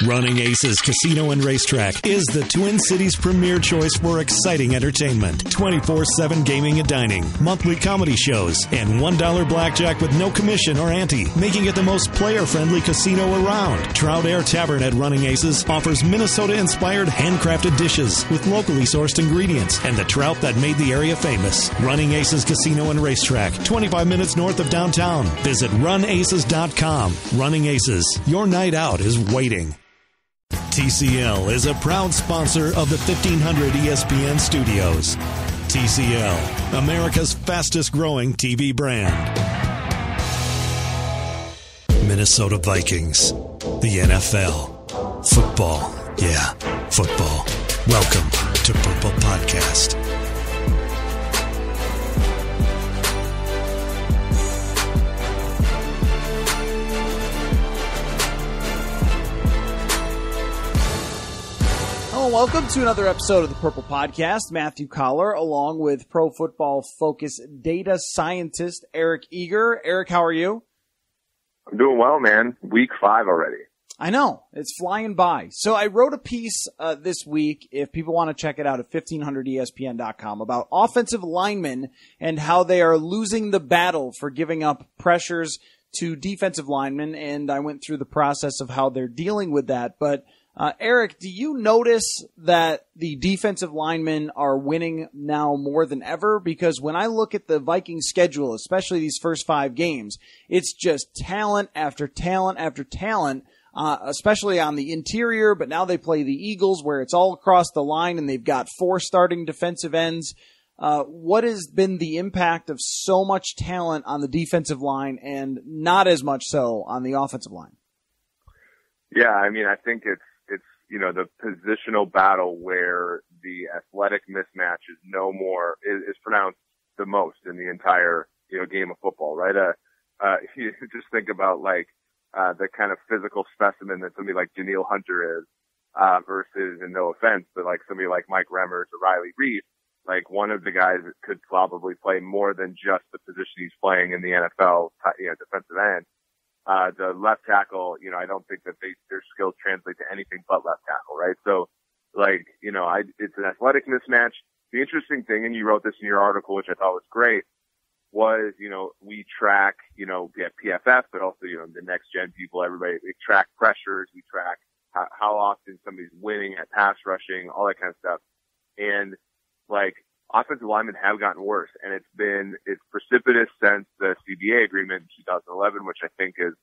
Running Aces Casino and Racetrack is the Twin Cities' premier choice for exciting entertainment, 24/7 gaming and dining, monthly comedy shows, and $1 blackjack with no commission or ante, making it the most player-friendly casino around. Trout Air Tavern at Running Aces offers Minnesota-inspired handcrafted dishes with locally sourced ingredients and the trout that made the area famous. Running Aces Casino and Racetrack, 25 minutes north of downtown. Visit runaces.com. Running Aces, your night out is waiting. TCL is a proud sponsor of the 1500 ESPN studios. TCL, America's fastest growing TV brand. Minnesota Vikings, the NFL, football, yeah, football. Welcome to Purple Podcast. Welcome to another episode of the Purple Podcast. Matthew Coller, along with Pro Football Focus data scientist Eric Eager. Eric, how are you? I'm doing well, man. Week 5 already. I know. It's flying by. So I wrote a piece this week, if people want to check it out, at 1500ESPN.com about offensive linemen and how they are losing the battle for giving up pressures to defensive linemen. And I went through the process of how they're dealing with that. But Eric, do you notice that the defensive linemen are winning now more than ever? Because when I look at the Vikings schedule, especially these first 5 games, it's just talent after talent after talent, especially on the interior. But now they play the Eagles, where it's all across the line, and they've got 4 starting defensive ends. What has been the impact of so much talent on the defensive line and not as much so on the offensive line? Yeah, I mean, I think it's the positional battle where the athletic mismatch is is pronounced the most in the entire, game of football, right? You just think about the kind of physical specimen that somebody like Daniil Hunter is, versus, and no offense, but somebody like Mike Remmers or Riley Reed, one of the guys that could probably play more than just the position he's playing in the NFL, defensive end. The left tackle, I don't think that their skills translate to anything but left tackle, right? So, it's an athletic mismatch. The interesting thing, and you wrote this in your article, which I thought was great, was, we track, PFF, but also, the next gen people, everybody, we track pressures, we track how often somebody's winning at pass rushing, all that kind of stuff. And, offensive linemen have gotten worse, and it's precipitous since the CBA agreement in 2011, which I think is,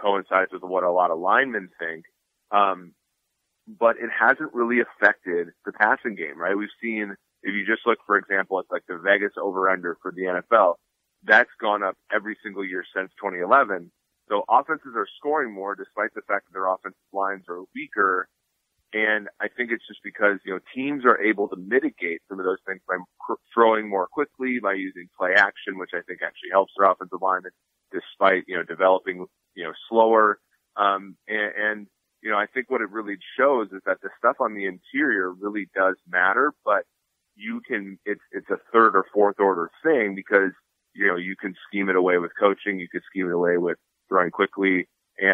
coincides with what a lot of linemen think. But it hasn't really affected the passing game, right? We've seen, if you just look, for example, at the Vegas over-under for the NFL, that's gone up every single year since 2011. So offenses are scoring more despite the fact that their offensive lines are weaker. And I think it's just because, teams are able to mitigate some of those things by throwing more quickly, by using play action, which I think actually helps their offensive linemen despite, developing, slower. I think what it really shows is that the stuff on the interior really does matter, but it's a third or fourth order thing because, you can scheme it away with coaching. You could scheme it away with throwing quickly.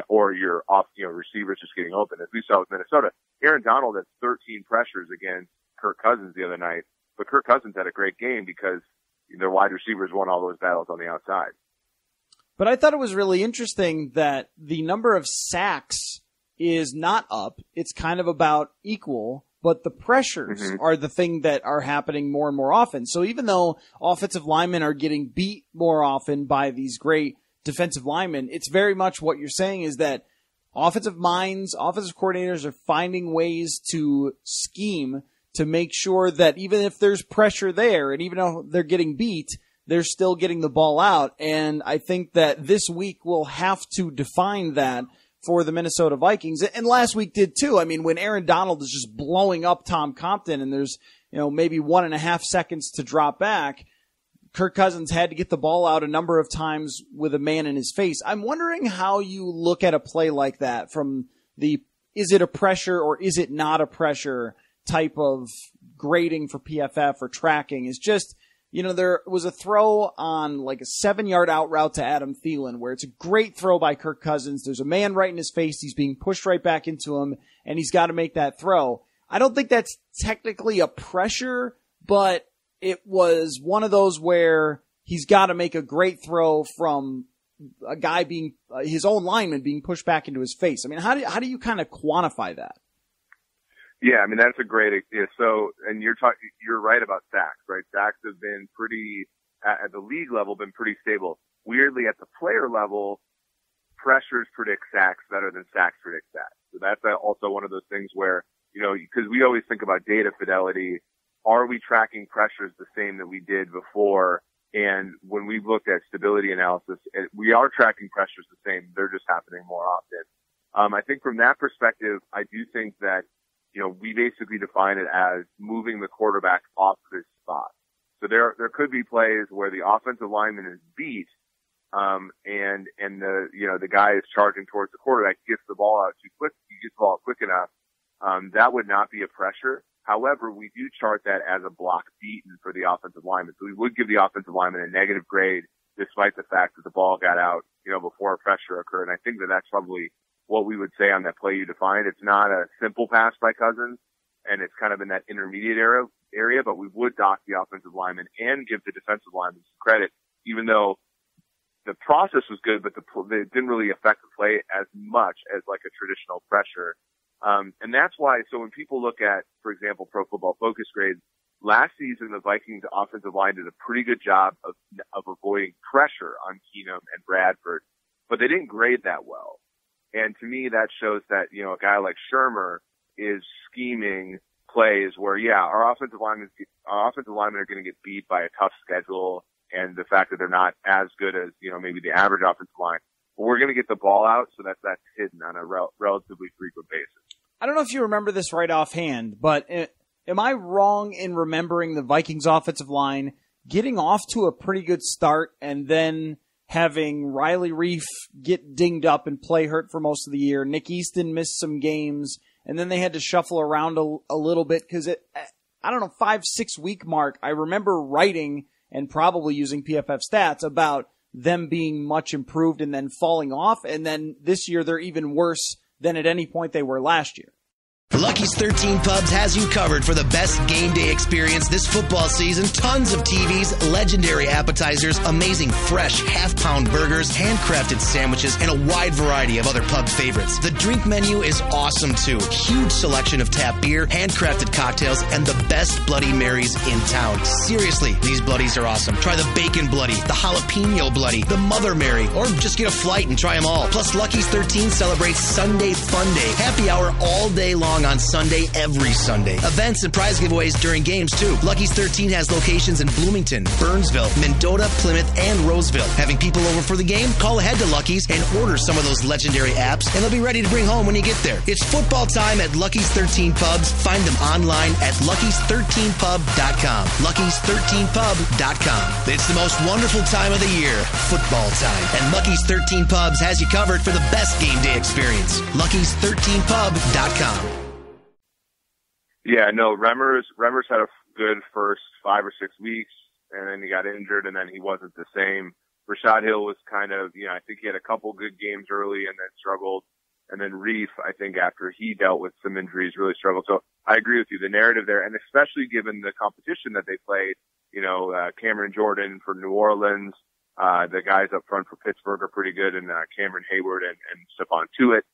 Or your receivers just getting open. As we saw with Minnesota, Aaron Donald had 13 pressures against Kirk Cousins the other night, but Kirk Cousins had a great game because their wide receivers won all those battles on the outside. But I thought it was really interesting that the number of sacks is not up. It's kind of about equal, but the pressures are the thing that are happening more and more often. So even though offensive linemen are getting beat more often by these great defensive linemen, it's very much what you're saying is that offensive minds, offensive coordinators are finding ways to scheme to make sure that even if there's pressure there and even though they're getting beat, they're still getting the ball out. And I think that this week will have to define that for the Minnesota Vikings. And last week did too. I mean, when Aaron Donald is just blowing up Tom Compton and there's, maybe 1.5 seconds to drop back, Kirk Cousins had to get the ball out a number of times with a man in his face. I'm wondering how you look at a play like that from the is it a pressure or is it not a pressure type of grading for PFF or tracking. Is just there was a throw on like a 7-yard out route to Adam Thielen where it's a great throw by Kirk Cousins. There's a man right in his face. He's being pushed right back into him, and he's got to make that throw. I don't think that's technically a pressure, but it was one of those where he's got to make a great throw from a guy being his own lineman being pushed back into his face. I mean, how do you kind of quantify that? Yeah, I mean, that's a great idea. So, and you're right about sacks, right? Sacks have been pretty, at the league level, been pretty stable. Weirdly, at the player level, pressures predict sacks better than sacks predict sacks. So that's also one of those things where, because we always think about data fidelity. Are we tracking pressures the same that we did before? And when we've looked at stability analysis, we are tracking pressures the same. They're just happening more often. I think from that perspective, I do think that, we basically define it as moving the quarterback off of his spot. So there could be plays where the offensive lineman is beat, and the guy is charging towards the quarterback, gets the ball out too quick, he gets the ball out quick enough. That would not be a pressure. However, we do chart that as a block beaten for the offensive lineman. So we would give the offensive lineman a negative grade despite the fact that the ball got out, before a pressure occurred. And I think that that's probably what we would say on that play you defined. It's not a simple pass by Cousins, and it's kind of in that intermediate area, but we would dock the offensive lineman and give the defensive lineman some credit, even though the process was good, but it didn't really affect the play as much as like a traditional pressure. And that's why, so when people look at, for example, Pro Football Focus grades, last season the Vikings offensive line did a pretty good job of avoiding pressure on Keenum and Bradford, but they didn't grade that well. And to me, that shows that, a guy like Shermer is scheming plays where, our offensive linemen are going to get beat by a tough schedule and the fact that they're not as good as, maybe the average offensive line. But we're going to get the ball out, so that's hidden on a relatively frequent basis. I don't know if you remember this right offhand, but am I wrong in remembering the Vikings offensive line getting off to a pretty good start and then having Riley Reif get dinged up and play hurt for most of the year? Nick Easton missed some games, and then they had to shuffle around a little bit because 5-6 week mark, I remember writing and probably using PFF stats about them being much improved and then falling off, and then this year they're even worse than at any point they were last year. Lucky's 13 Pubs has you covered for the best game day experience this football season. Tons of TVs, legendary appetizers, amazing fresh half-pound burgers, handcrafted sandwiches, and a wide variety of other pub favorites. The drink menu is awesome, too. Huge selection of tap beer, handcrafted cocktails, and the best Bloody Marys in town. Seriously, these Bloodies are awesome. Try the Bacon Bloody, the Jalapeno Bloody, the Mother Mary, or just get a flight and try them all. Plus, Lucky's 13 celebrates Sunday Fun Day. Happy hour all day long on Sunday, every Sunday. Events and prize giveaways during games, too. Lucky's 13 has locations in Bloomington, Burnsville, Mendota, Plymouth, and Roseville. Having people over for the game? Call ahead to Lucky's and order some of those legendary apps, and they'll be ready to bring home when you get there. It's football time at Lucky's 13 Pubs. Find them online at luckys13pub.com. luckys13pub.com. It's the most wonderful time of the year, football time. And Lucky's 13 Pubs has you covered for the best game day experience. luckys13pub.com. Yeah, no, Remmers had a good first 5 or 6 weeks, and then he got injured, and then he wasn't the same. Rashad Hill was kind of, I think he had a couple good games early and then struggled. And then Reif, I think after he dealt with some injuries, really struggled. So I agree with you. The narrative there, and especially given the competition that they played, Cameron Jordan for New Orleans, the guys up front for Pittsburgh are pretty good, and Cameron Hayward and Stephon Tuitt,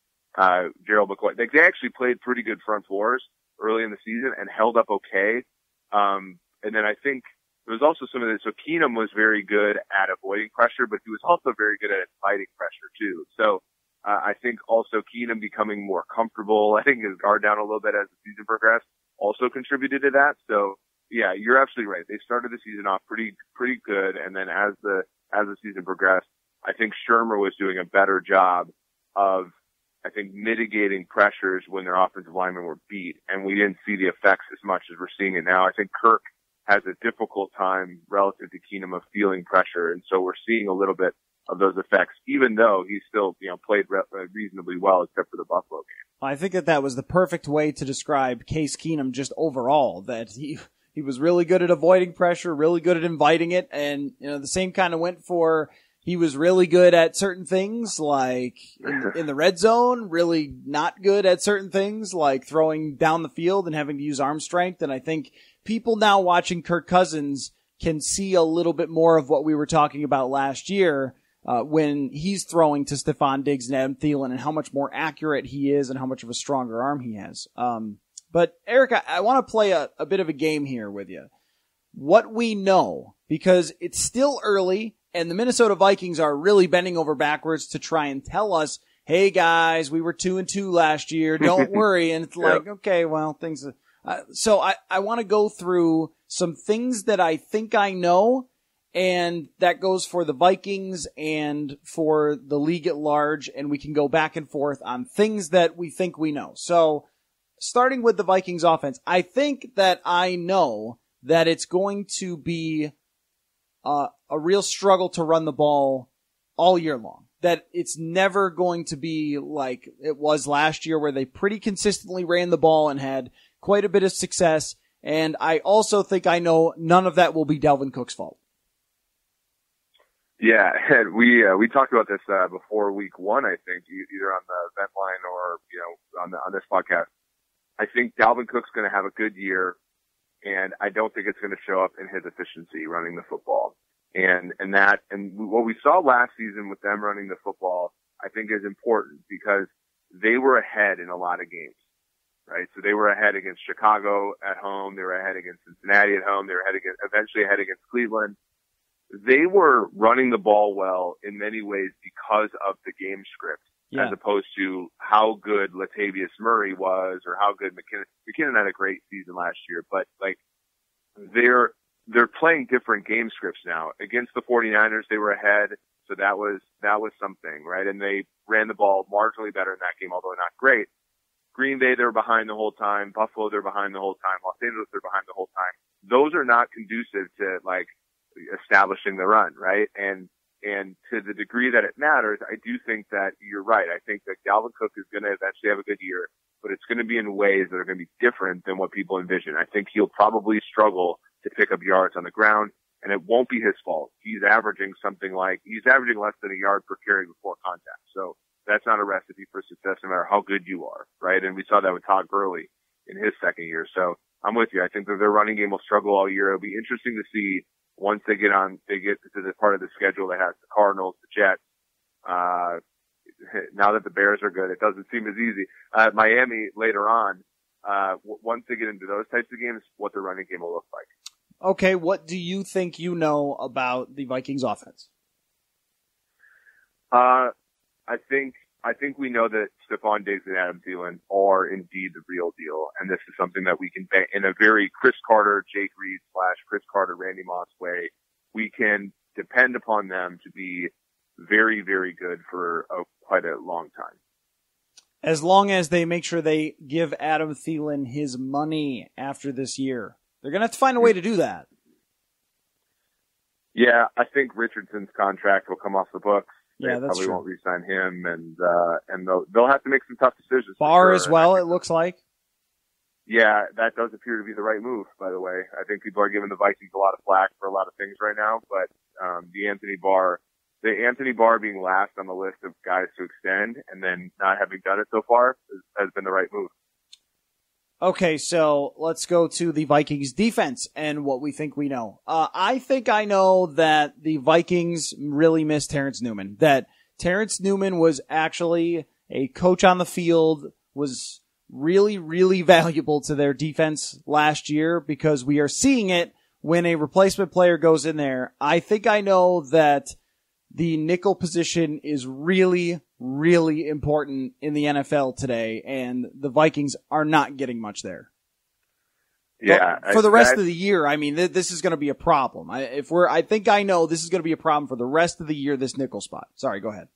Gerald McCoy. They actually played pretty good front fours early in the season and held up okay. And then I think there was also some of this. So Keenum was very good at avoiding pressure, but he was also very good at fighting pressure too. So I think also Keenum becoming more comfortable, I think his guard down a little bit as the season progressed, also contributed to that. So yeah, you're absolutely right. They started the season off pretty good, and then as the season progressed, I think Shermer was doing a better job of, I think, mitigating pressures when their offensive linemen were beat, and we didn't see the effects as much as we're seeing it now. I think Kirk has a difficult time relative to Keenum of feeling pressure, and so we're seeing a little bit of those effects, even though he still, played reasonably well, except for the Buffalo game. I think that was the perfect way to describe Case Keenum just overall, that he He was really good at avoiding pressure, really good at inviting it, and the same kind of went for. He was really good at certain things, like in the red zone, really not good at certain things, like throwing down the field and having to use arm strength. And I think people now watching Kirk Cousins can see a little bit more of what we were talking about last year when he's throwing to Stephon Diggs and Adam Thielen and how much more accurate he is and how much of a stronger arm he has. But Eric, I want to play a bit of a game here with you. What we know, because it's still early, and the Minnesota Vikings are really bending over backwards to try and tell us, hey guys, we were 2-2 last year. Don't worry. And it's like, okay, well, things. So I want to go through some things that I think I know, and that goes for the Vikings and for the league at large, and we can go back and forth on things that we think we know. So starting with the Vikings offense, I think that I know that it's going to be a real struggle to run the ball all year long. That it's never going to be like it was last year where they pretty consistently ran the ball and had quite a bit of success. And I also think I know none of that will be Dalvin Cook's fault. Yeah, and we talked about this before week one, I think, either on the event line or on this podcast. I think Dalvin Cook's going to have a good year, and I don't think it's going to show up in his efficiency running the football. And what we saw last season with them running the football, I think is important because they were ahead in a lot of games, right? So they were ahead against Chicago at home. They were ahead against Cincinnati at home. They were eventually ahead against Cleveland. They were running the ball well in many ways because of the game script, as opposed to how good Latavius Murray was or how good McKinnon. McKinnon had a great season last year, but like they're playing different game scripts now. Against the 49ers, they were ahead, so that was something, right? And they ran the ball marginally better in that game, although not great. Green Bay, they were behind the whole time. Buffalo, they're behind the whole time. Los Angeles, they're behind the whole time. Those are not conducive to like establishing the run, right? And to the degree that it matters, I do think that you're right. I think that Dalvin Cook is going to eventually have a good year, but it's going to be in ways that are going to be different than what people envision. I think he'll probably struggle to pick up yards on the ground, and it won't be his fault. He's averaging less than a yard per carry before contact. So that's not a recipe for success no matter how good you are, right? And we saw that with Todd Gurley in his second year. So I'm with you. I think that their running game will struggle all year. It'll be interesting to see once they get to the part of the schedule that has the Cardinals, the Jets. Now that the Bears are good, it doesn't seem as easy. Miami later on, once they get into those types of games, what the running game will look like. Okay, what do you think you know about the Vikings offense? I think we know that Stephon Diggs and Adam Thielen are indeed the real deal, and this is something that we can bank in a very Chris Carter, Jake Reed / Chris Carter, Randy Moss way. We can depend upon them to be very, very good for quite a long time. As long as they make sure they give Adam Thielen his money after this year. They're going to have to find a way to do that. Yeah, I think Richardson's contract will come off the books. Yeah, they that's probably true. won't re-sign him, and they'll have to make some tough decisions. Barr as well, it looks like. Yeah, that does appear to be the right move, by the way. I think people are giving the Vikings a lot of flack for a lot of things right now, but the Anthony Barr being last on the list of guys to extend and then not having done it so far has been the right move. Okay, so let's go to the Vikings defense and what we think we know. I think I know that the Vikings really miss Terrence Newman. That Terrence Newman was actually a coach on the field, was really, really valuable to their defense last year because we are seeing it when a replacement player goes in there. I think I know that the nickel position is really, really important in the NFL today, and the Vikings are not getting much there. Yeah. But for the rest of the year, I mean, this is going to be a problem. I think I know this is going to be a problem for the rest of the year, this nickel spot. Sorry, go ahead.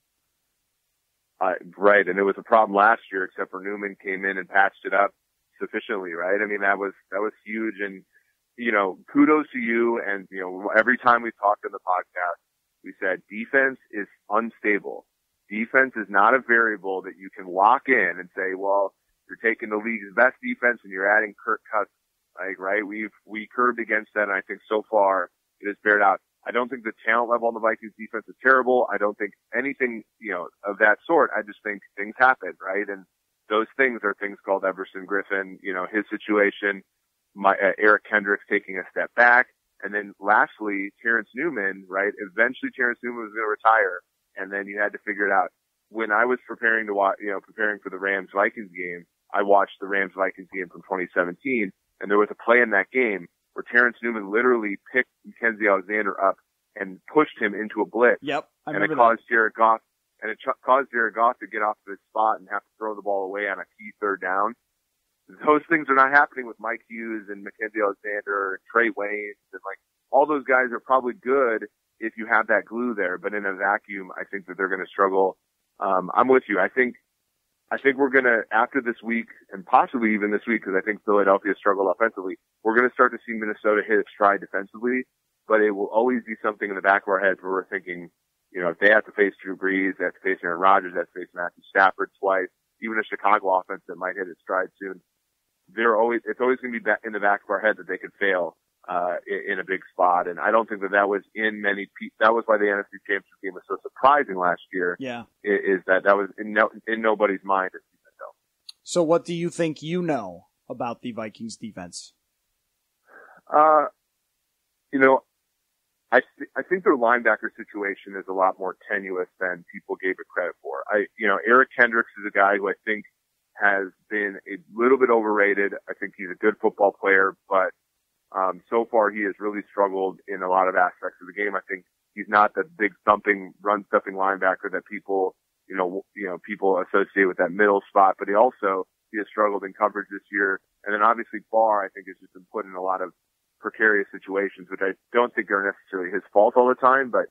Right, and it was a problem last year, except for Newman came in and patched it up sufficiently, right? I mean, that was huge, and, kudos to you, and, every time we've talked on the podcast, we said defense is unstable. Defense is not a variable that you can lock in and say, well, you're taking the league's best defense and you're adding Kirk Cousins. Like, right? We curbed against that, and I think so far it has bared out. I don't think the talent level on the Vikings defense is terrible. I don't think anything, of that sort. I just think things happen, right? And those things are things called Everson Griffin, his situation, Eric Kendricks taking a step back. And then lastly, Terrence Newman, right? Eventually Terrence Newman was going to retire, and then you had to figure it out. When I was preparing to watch, preparing for the Rams-Vikings game, I watched the Rams-Vikings game from 2017, and there was a play in that game where Terrence Newman literally picked Mackenzie Alexander up and pushed him into a blitz. Yep, and it caused Jared Goff to get off his spot and have to throw the ball away on a key third down. Those things are not happening with Mike Hughes and Mackenzie Alexander and Trey Waynes, and all those guys are probably good if you have that glue there, but in a vacuum, I think that they're going to struggle. I'm with you. I think we're going to, after this week, and possibly even this week, because I think Philadelphia struggled offensively, we're going to start to see Minnesota hit its stride defensively, but it will always be something in the back of our heads where we're thinking, if they have to face Drew Brees, they have to face Aaron Rodgers, they have to face Matthew Stafford twice, even a Chicago offense that might hit its stride soon, it's always going to be in the back of our head that they could fail in a big spot. And I don't think that was in many that was why the NFC Championship game was so surprising last year. Yeah. Is that was in nobody's mind. So what do you think about the Vikings defense? I think their linebacker situation is a lot more tenuous than people gave it credit for. Eric Kendricks is a guy who I think has been a little bit overrated. I think he's a good football player, but so far he has really struggled in a lot of aspects of the game. I think he's not the big thumping, run stuffing linebacker that people associate with that middle spot, but he has struggled in coverage this year. And then obviously Barr, I think, has just been put in a lot of precarious situations, which I don't think are necessarily his fault all the time, but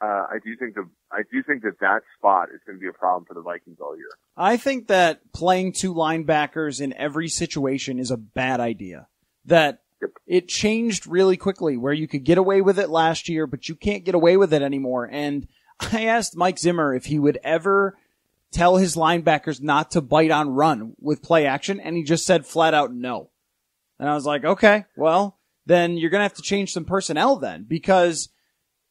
I do think that spot is going to be a problem for the Vikings all year. I think that playing two linebackers in every situation is a bad idea. That it changed really quickly where you could get away with it last year, but you can't get away with it anymore. And I asked Mike Zimmer if he would ever tell his linebackers not to bite on run with play action, and he just said flat out no. And I was like, okay, well, then you're going to have to change some personnel then, because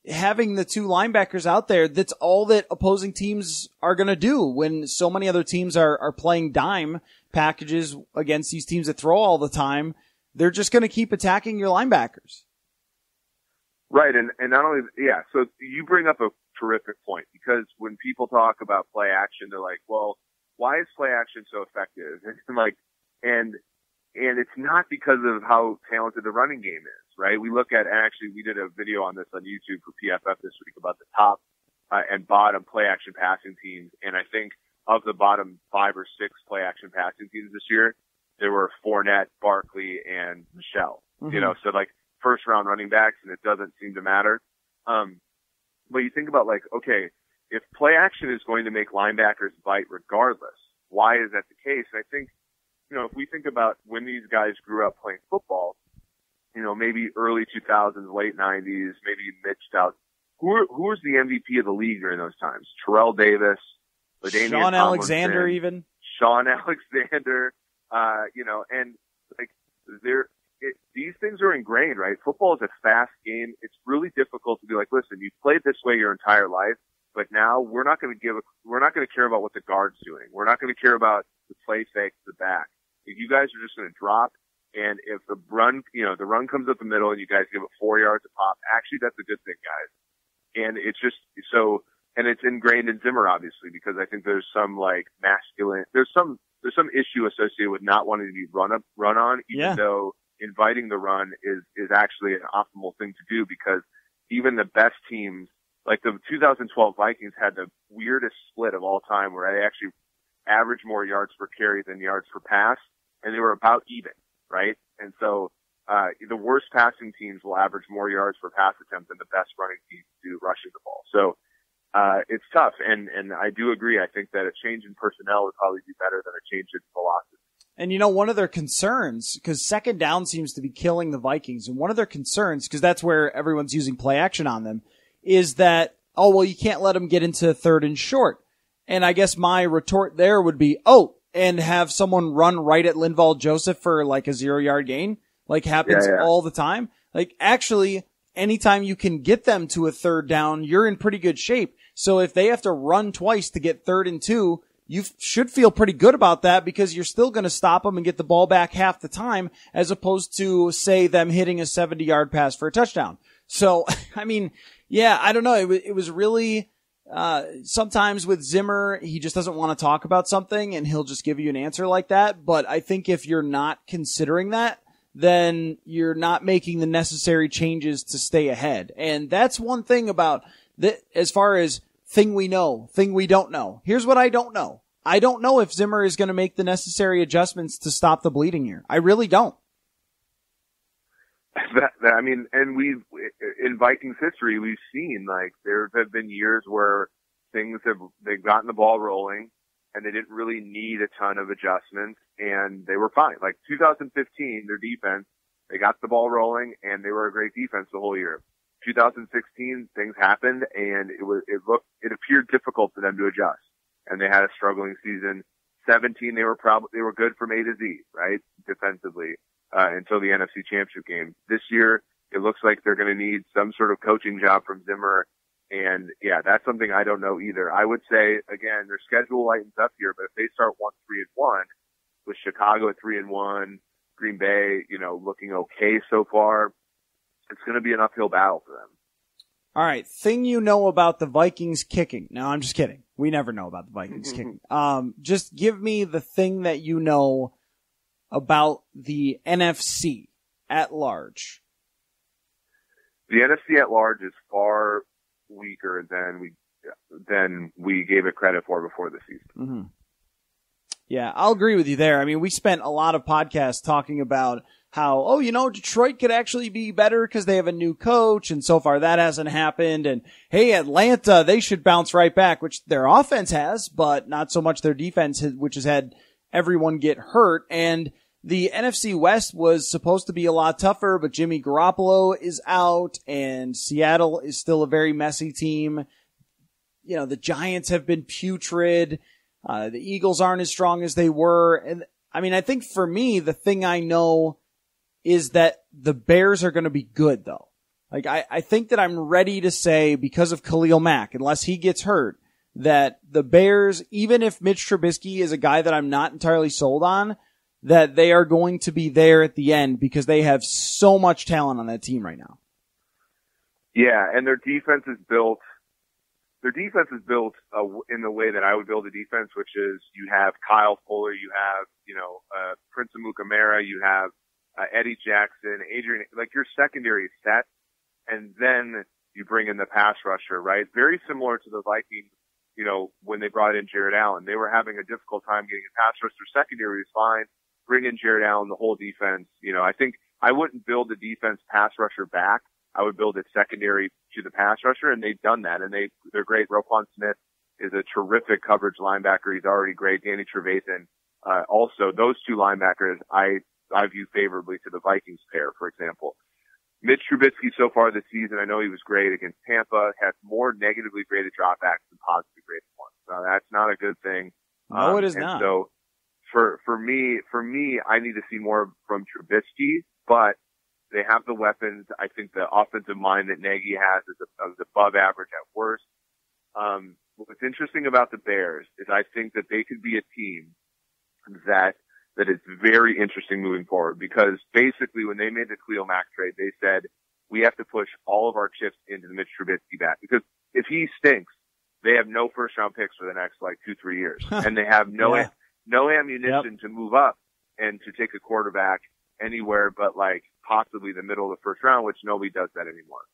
having the two linebackers out there, that's all that opposing teams are going to do when so many other teams are playing dime packages against these teams that throw all the time. They're just going to keep attacking your linebackers. Right. And not only, so you bring up a terrific point, because when people talk about play action, they're like, well, why is play action so effective? And it's not because of how talented the running game is, right? We look at, actually, we did a video on this on YouTube for PFF this week about the top and bottom play action passing teams. And I think of the bottom 5 or 6 play action passing teams this year, there were Fournette, Barkley, and Michelle, so first round running backs, and it doesn't seem to matter. But you think about okay, if play action is going to make linebackers bite regardless, why is that the case? And I think, if we think about when these guys grew up playing football, maybe early 2000s, late 90s, maybe mid 2000s, who was the MVP of the league during those times? Terrell Davis, Sean Alexander, even Sean Alexander, and these things are ingrained, right? Football is a fast game. It's really difficult to be like, listen, you've played this way your entire life, but now we're not going to care about what the guard's doing. We're not going to care about the play fake to the back. If you guys are just going to drop, and if the run comes up the middle and you guys give it 4 yards a pop, actually that's a good thing, guys. And it's just so, and it's ingrained in Zimmer, obviously, because I think there's some masculine, there's some issue associated with not wanting to be run on, even though inviting the run is actually an optimal thing to do, because even the best teams, like the 2012 Vikings, had the weirdest split of all time where they actually averaged more yards per carry than yards per pass, and they were about even, right? And so the worst passing teams will average more yards per pass attempt than the best running teams do rushing the ball. So it's tough, and I do agree. I think that a change in personnel would probably be better than a change in philosophy. And one of their concerns, because second down seems to be killing the Vikings, and one of their concerns, because that's where everyone's using play action on them, is that, you can't let them get into third and short. And I guess my retort there would be, and have someone run right at Linval Joseph for a 0-yard gain. like happens all the time. Like actually, anytime you can get them to a third down, you're in pretty good shape. So if they have to run twice to get 3rd and 2, you should feel pretty good about that because you're still going to stop them and get the ball back half the time as opposed to, say, them hitting a 70-yard pass for a touchdown. So, I mean, yeah, I don't know. It was really, sometimes with Zimmer, he just doesn't want to talk about something and he'll just give you an answer like that. But I think if you're not considering that, then you're not making the necessary changes to stay ahead. And that's one thing about as far as thing we know, thing we don't know. Here's what I don't know. I don't know if Zimmer is going to make the necessary adjustments to stop the bleeding here. I really don't. I mean, and in Vikings history, we've seen, like, there have been years where they've gotten the ball rolling and they didn't really need a ton of adjustments and they were fine. Like 2015, their defense, they got the ball rolling and they were a great defense the whole year. 2016, things happened and it appeared difficult for them to adjust and they had a struggling season. 17, they were good from A to Z, right? Defensively, until the NFC Championship game. This year, it looks like they're going to need some sort of coaching job from Zimmer. And yeah, that's something I don't know either. I would say, again, their schedule lightens up here, but if they start 1-3-1 with Chicago at 3-1, Green Bay, looking okay so far, it's going to be an uphill battle for them. All right. Thing you know about the Vikings kicking. No, I'm just kidding. We never know about the Vikings kicking. Just give me the thing that you know about the NFC at large. The NFC at large is far weaker than we gave it credit for before the season. Mm-hmm. Yeah, I'll agree with you there. I mean, we spent a lot of podcasts talking about how, Detroit could actually be better because they have a new coach, and so far that hasn't happened. And hey, Atlanta, they should bounce right back, which their offense has, but not so much their defense, which has had everyone get hurt. And the NFC West was supposed to be a lot tougher, but Jimmy Garoppolo is out, and Seattle is still a very messy team. The Giants have been putrid. The Eagles aren't as strong as they were. And I mean, I think for me, the thing I know is that the Bears are going to be good, though. Like, I think that I'm ready to say, because of Khalil Mack, unless he gets hurt, that the Bears, even if Mitch Trubisky is a guy that I'm not entirely sold on, that they are going to be there at the end because they have so much talent on that team right now. Yeah, and their defense is built in the way that I would build a defense, which is you have Kyle Fuller, you have, Prince Amukamara, you have Eddie Jackson, Adrian, like your secondary is set, and then you bring in the pass rusher, right? Very similar to the Vikings, when they brought in Jared Allen. They were having a difficult time getting a pass rusher. Secondary was fine. Bring in Jared Allen, the whole defense. I think I wouldn't build the defense pass rusher back. I would build it secondary to the pass rusher, and they've done that, and they're great. Roquan Smith is a terrific coverage linebacker. He's already great. Danny Trevathan, also those two linebackers I view favorably to the Vikings pair, for example. Mitch Trubisky so far this season, I know he was great against Tampa, has more negatively graded dropbacks than positively graded ones. So that's not a good thing. No, it is not. So for me, I need to see more from Trubisky, but they have the weapons. I think the offensive mind that Nagy has is above average at worst. What's interesting about the Bears is I think that they could be a team that is very interesting moving forward, because basically when they made the Khalil Mack trade, they said, we have to push all of our chips into the Mitch Trubisky bat, because if he stinks, they have no first round picks for the next 2-3 years. And they have no ammunition to move up and to take a quarterback anywhere but possibly the middle of the first round, which nobody does that anymore.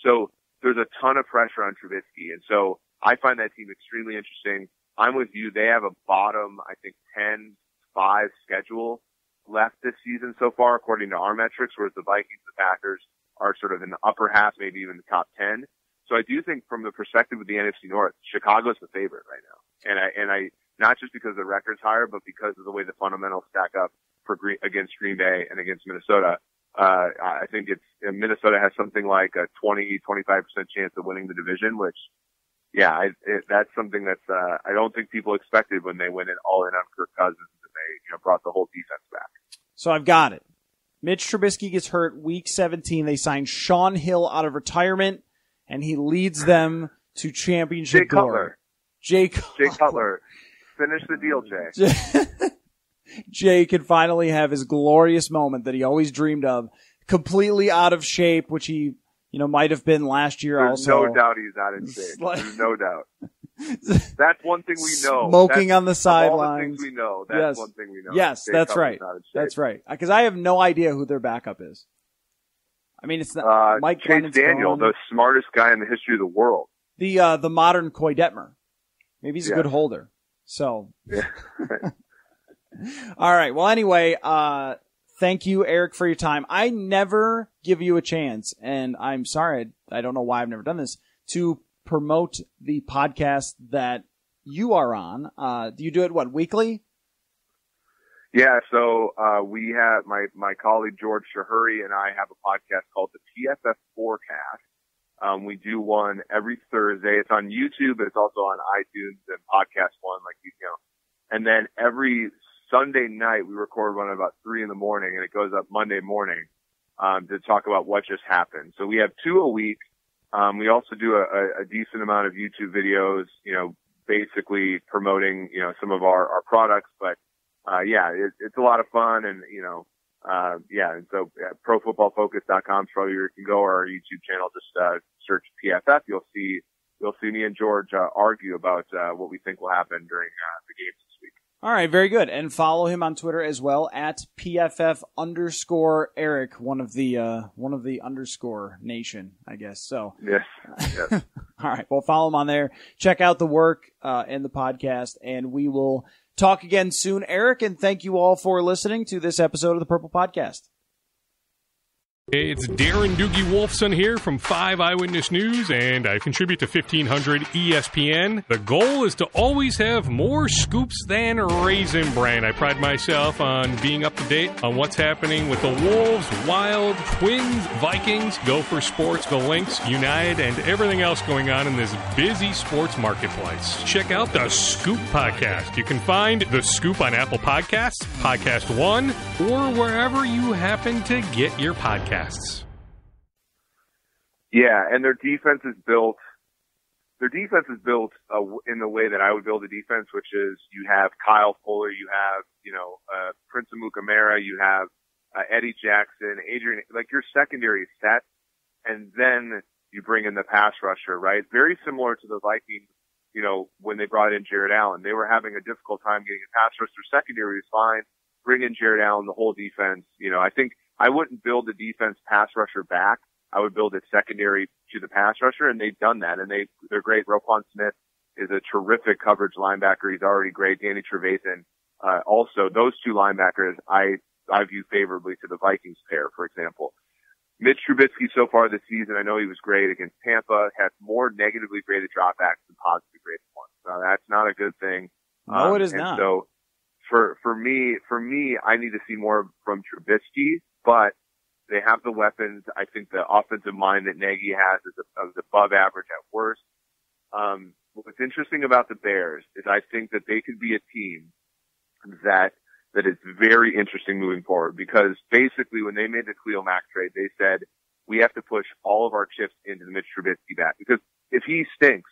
So there's a ton of pressure on Trubisky. And so I find that team extremely interesting. I'm with you. They have a bottom, I think, 10-5 schedule left this season so far, according to our metrics, whereas the Vikings, the Packers are sort of in the upper half, maybe even the top 10. So I do think from the perspective of the NFC North, Chicago's the favorite right now. And I, not just because the record's higher, but because of the way the fundamentals stack up against Green Bay and against Minnesota. I think Minnesota has something like a 20-25% chance of winning the division, which, that's something that's, I don't think people expected when they went all in on Kirk Cousins and they, brought the whole defense back. So I've got it. Mitch Trubisky gets hurt week 17. They sign Sean Hill out of retirement, and he leads them to championship glory. Jay Cutler. Finish the deal, Jay. Jay can finally have his glorious moment that he always dreamed of. Completely out of shape, which he, might have been last year. There's also. no doubt he's out of shape. There's no doubt. That's one thing we know. Smoking on the sidelines. All the things we know. That's one thing we know. Yes, that's right. That's right. Because I have no idea who their backup is. I mean, it's not Mike Chase Daniel, the smartest guy in the history of the world. The modern Coy Detmer. Maybe he's a good holder. So. Yeah. All right. Well, anyway, thank you, Eric, for your time. I never give you a chance, and I'm sorry, I don't know why I've never done this, to promote the podcast that you are on. Do you do it, weekly? Yeah, so we have my colleague George Shahuri and I have a podcast called the PFF Forecast. We do one every Thursday. It's on YouTube, but it's also on iTunes and Podcast One, and then every Sunday night, we record one at about 3 a.m, and it goes up Monday morning to talk about what just happened. So we have 2 a week. We also do a decent amount of YouTube videos, basically promoting, some of our products. But it's a lot of fun, and and so profootballfocus.com is probably where you can go, or our YouTube channel. Just search PFF. You'll see me and George argue about what we think will happen during the games this week. All right, very good. And follow him on Twitter as well at PFF_Eric, one of the underscore nation, I guess. So yes. All right, well, follow him on there. Check out the work and the podcast, and we will talk again soon, Eric. And thank you all for listening to this episode of the Purple Podcast. It's Darren Doogie Wolfson here from 5 Eyewitness News, and I contribute to 1500 ESPN. The goal is to always have more scoops than Raisin Bran. I pride myself on being up to date on what's happening with the Wolves, Wild, Twins, Vikings, Gopher Sports, the Lynx, United, and everything else going on in this busy sports marketplace. Check out the Scoop Podcast. You can find The Scoop on Apple Podcasts, Podcast One, or wherever you happen to get your podcasts. Yeah, and their defense is built in the way that I would build a defense, which is you have Kyle Fuller, you have, Prince Amukamara, you have Eddie Jackson, Adrian, like your secondary is set, and then you bring in the pass rusher, right? Very similar to the Vikings, when they brought in Jared Allen. They were having a difficult time getting a pass rusher. Secondary was fine. Bring in Jared Allen, the whole defense. I think I wouldn't build the defense pass rusher back. I would build it secondary to the pass rusher, and they've done that, and they're great. Roquan Smith is a terrific coverage linebacker. He's already great. Danny Trevathan, also those two linebackers I view favorably to the Vikings pair, for example. Mitch Trubisky so far this season, I know he was great against Tampa, has more negatively graded dropbacks than positively graded ones. Now that's not a good thing. No, it is not. So for me, I need to see more from Trubisky, but they have the weapons. I think the offensive mind that Nagy has is above average at worst. What's interesting about the Bears is I think that they could be a team that is very interesting moving forward, because basically when they made the Khalil Mack trade, they said we have to push all of our chips into the Mitch Trubisky bat, because if he stinks,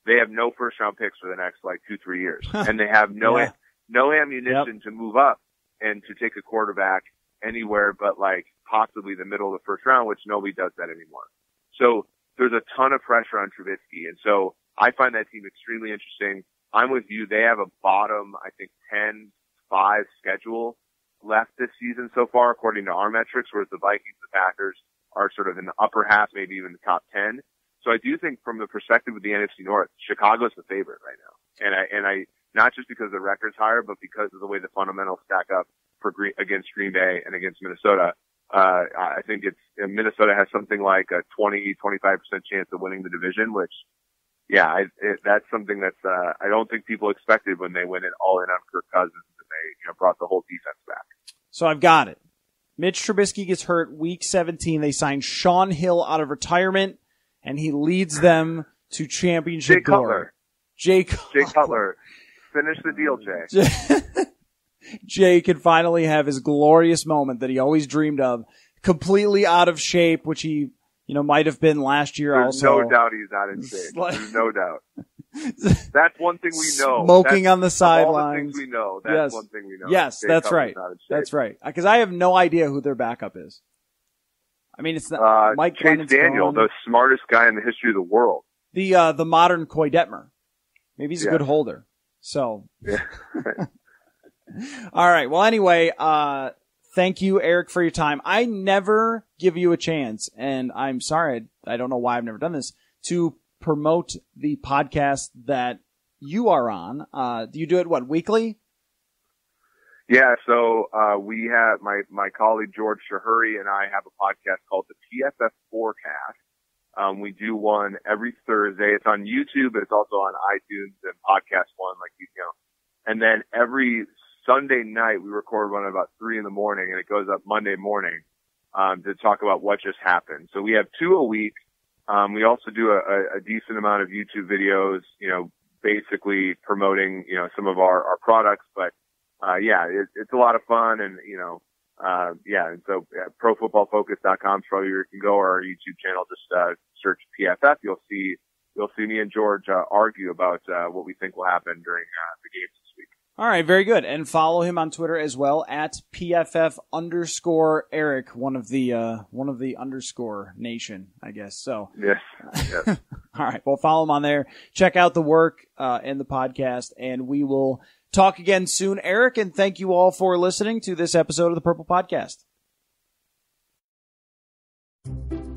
they have no first round picks for the next 2-3 years, and they have no ammunition to move up and to take a quarterback anywhere but possibly the middle of the first round, which nobody does that anymore. So there's a ton of pressure on Trubisky. And so I find that team extremely interesting. I'm with you. They have a bottom, I think, 10-5 schedule left this season so far, according to our metrics, whereas the Vikings, the Packers are sort of in the upper half, maybe even the top 10. So I do think from the perspective of the NFC North, Chicago's the favorite right now. And I, not just because the record's higher, but because of the way the fundamentals stack up against Green Bay and against Minnesota. I think Minnesota has something like a 20-25% chance of winning the division, which, that's something that's, I don't think people expected when they went in all in on Kirk Cousins and they, brought the whole defense back. So I've got it. Mitch Trubisky gets hurt week 17. They sign Sean Hill out of retirement, and he leads them to championship glory. Jay Cutler. Finish the deal, Jay. Jay can finally have his glorious moment that he always dreamed of, completely out of shape, which he, might have been last year. There's also. no doubt he's not in shape. There's no doubt. That's one thing we know. Smoking on the sidelines. All the things we know. That's one thing we know. Yes, Jay that's Cutler's right. That's right. Because I have no idea who their backup is. I mean, it's not Mike Chase Daniel, the smartest guy in the history of the world. The modern Coy Detmer. Maybe he's a good holder. So. Yeah. All right. Well, anyway, thank you, Eric, for your time. I never give you a chance, and I'm sorry. I don't know why I've never done this, to promote the podcast that you are on. Do you do it, weekly? Yeah, so we have my colleague George Shahuri and I have a podcast called the PFF Forecast. We do one every Thursday. It's on YouTube, but it's also on iTunes and Podcast One, And then every Sunday night we record one at about 3 a.m, and it goes up Monday morning to talk about what just happened. So we have 2 a week. We also do a decent amount of YouTube videos, basically promoting, some of our products, but it's a lot of fun, and and so profootballfocus.com is probably where you can go, or our YouTube channel. Just search PFF. You'll see me and George argue about what we think will happen during the games this week. All right, very good. And follow him on Twitter as well at PFF_Eric, one of the underscore nation, I guess. So yes. All right, well, follow him on there. Check out the work and the podcast, and we will talk again soon, Eric. And thank you all for listening to this episode of the Purple Podcast.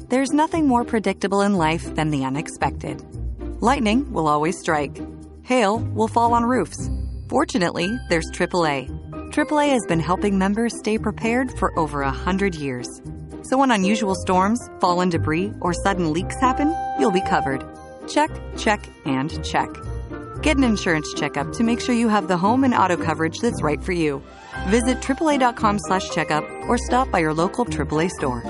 There's nothing more predictable in life than the unexpected. Lightning will always strike. Hail will fall on roofs. Fortunately, there's AAA. AAA has been helping members stay prepared for over 100 years. So when unusual storms, fallen debris, or sudden leaks happen, you'll be covered. Check, check, and check. Get an insurance checkup to make sure you have the home and auto coverage that's right for you. Visit AAA.com/checkup or stop by your local AAA store.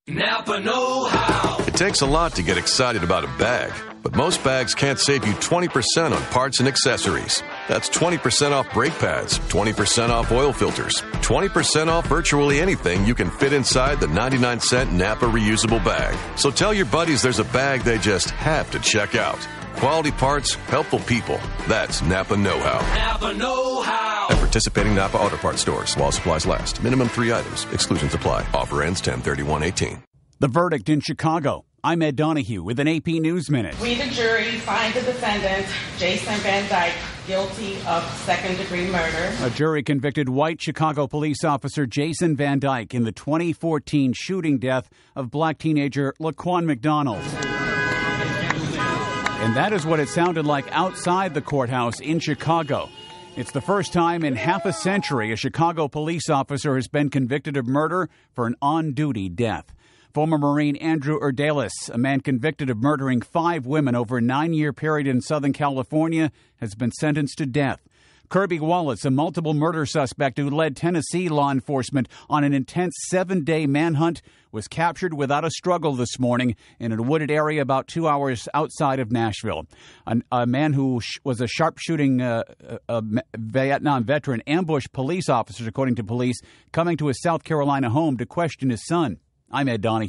Napa know-how. It takes a lot to get excited about a bag, but most bags can't save you 20% on parts and accessories. That's 20% off brake pads, 20% off oil filters, 20% off virtually anything you can fit inside the 99-cent Napa reusable bag. So tell your buddies there's a bag they just have to check out. Quality parts, helpful people. That's Napa know-how. Napa know-how. At participating Napa Auto Parts stores while supplies last. Minimum 3 items. Exclusions apply. Offer ends 10/31/18. The verdict in Chicago. I'm Ed Donahue with an AP News Minute. We, the jury, find the defendant, Jason Van Dyke, guilty of second-degree murder. A jury convicted white Chicago police officer Jason Van Dyke in the 2014 shooting death of black teenager Laquan McDonald. And that is what it sounded like outside the courthouse in Chicago. It's the first time in half a century a Chicago police officer has been convicted of murder for an on-duty death. Former Marine Andrew Urdalis, a man convicted of murdering 5 women over a 9-year period in Southern California, has been sentenced to death. Kirby Wallace, a multiple murder suspect who led Tennessee law enforcement on an intense 7-day manhunt, was captured without a struggle this morning in a wooded area about 2 hours outside of Nashville. A man who was a sharpshooting Vietnam veteran ambushed police officers, according to police, coming to his South Carolina home to question his son. I'm Ed Donahue.